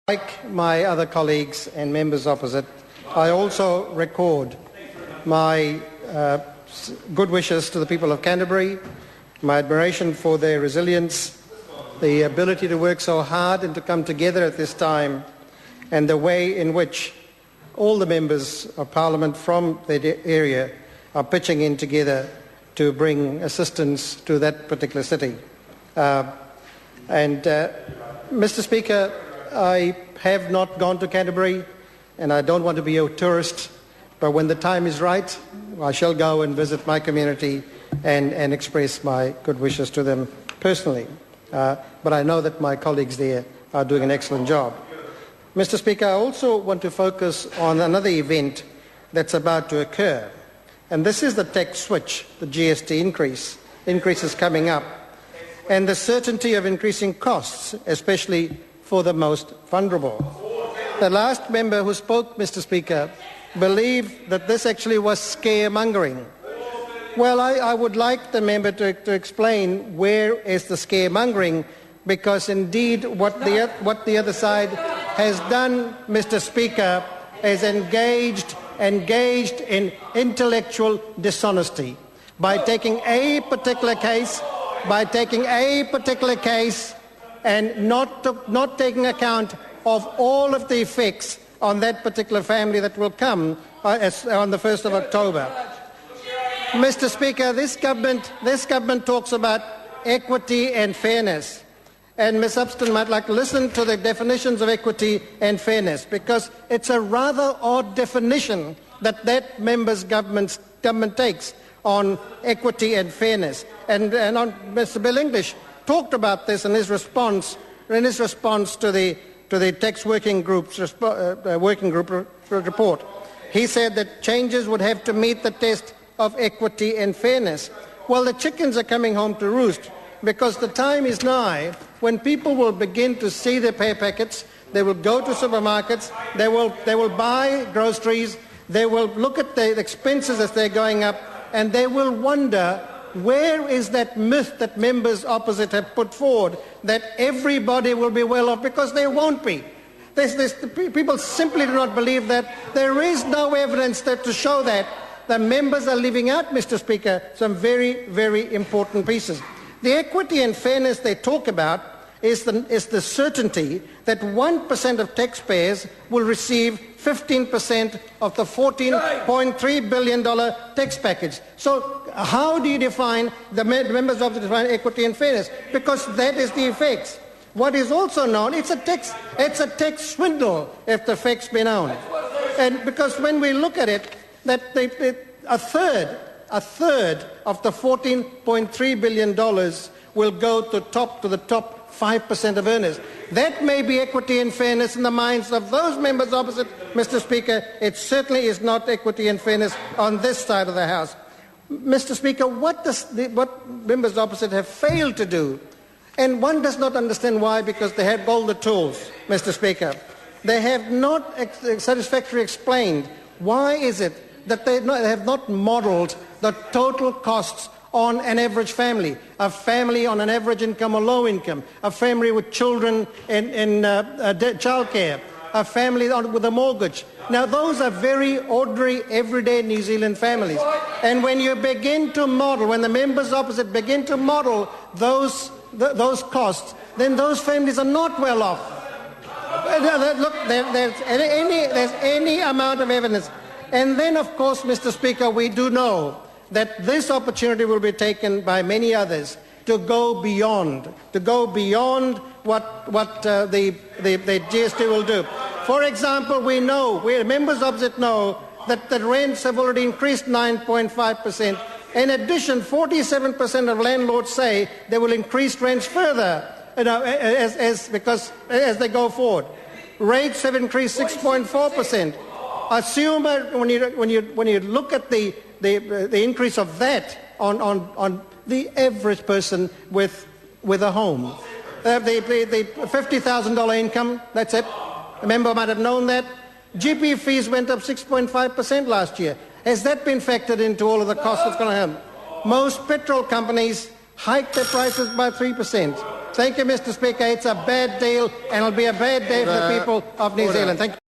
Like my other colleagues and members opposite, I also record my good wishes to the people of Canterbury, my admiration for their resilience, the ability to work so hard and to come together at this time, and the way in which all the members of Parliament from the area are pitching in together to bring assistance to that particular city. Mr. Speaker, I have not gone to Canterbury and I don't want to be a tourist, but when the time is right, I shall go and visit my community and express my good wishes to them personally. But I know that my colleagues there are doing an excellent job. Mr. Speaker, I also want to focus on another event that's about to occur, and this is the tax switch, the GST increases coming up, and the certainty of increasing costs, especially for the most vulnerable. The last member who spoke, Mr. Speaker, believed that this actually was scaremongering. Well, I would like the member to explain where is the scaremongering, because indeed what the other side has done, Mr. Speaker, is engaged in intellectual dishonesty by taking a particular case and not taking account of all of the effects on that particular family that will come on the 1st of October. Mr. Speaker, this government talks about equity and fairness, and Ms. Upston might like to listen to the definitions of equity and fairness, because it's a rather odd definition that member's government takes on equity and fairness. And Mr. Bill English talked about this in his response to the tax working group report. He said that changes would have to meet the test of equity and fairness. Well, the chickens are coming home to roost, because the time is nigh when people will begin to see their pay packets. They will go to supermarkets. They will buy groceries. They will look at the expenses as they're going up, and they will wonder, where is that myth that members opposite have put forward that everybody will be well off? Because they won't be. People simply do not believe that. There is no evidence to show that. The members are leaving out, Mr. Speaker, some very, very important pieces. The equity and fairness they talk about is the certainty that 1% of taxpayers will receive 15% of the $14.3 billion tax package. So how do you define, the members of the define equity and fairness? Because that is the effects. What is also known, it's a tax swindle if the facts be known. And because when we look at it, that a third of the $14.3 billion will go to the top 5% of earners. That may be equity and fairness in the minds of those members opposite, Mr. Speaker. It certainly is not equity and fairness on this side of the House. Mr. Speaker, what members opposite have failed to do, and one does not understand why, because they have all the tools, Mr. Speaker. They have not satisfactorily explained why is it that they have not modelled the total costs on an average family, a family on an average income or low income, a family with children in childcare, a family with a mortgage. Now, those are very ordinary, everyday New Zealand families. And when you begin to model, when the members opposite begin to model those costs, then those families are not well off. Look, there's any amount of evidence. And then, of course, Mr. Speaker, we do know that this opportunity will be taken by many others to go beyond what the GST will do. For example, members opposite know that the rents have already increased 9.5%. In addition, 47% of landlords say they will increase rents further, as they go forward. Rates have increased 6.4%. Assume when you look at the increase of that on the average person with a home, the $50,000 income, that's it. A member might have known that. GP fees went up 6.5% last year. Has that been factored into all of the costs that's going to happen? Most petrol companies hiked their prices by 3%. Thank you, Mr. Speaker. It's a bad deal, and it'll be a bad day for the people of New Zealand. Thank you.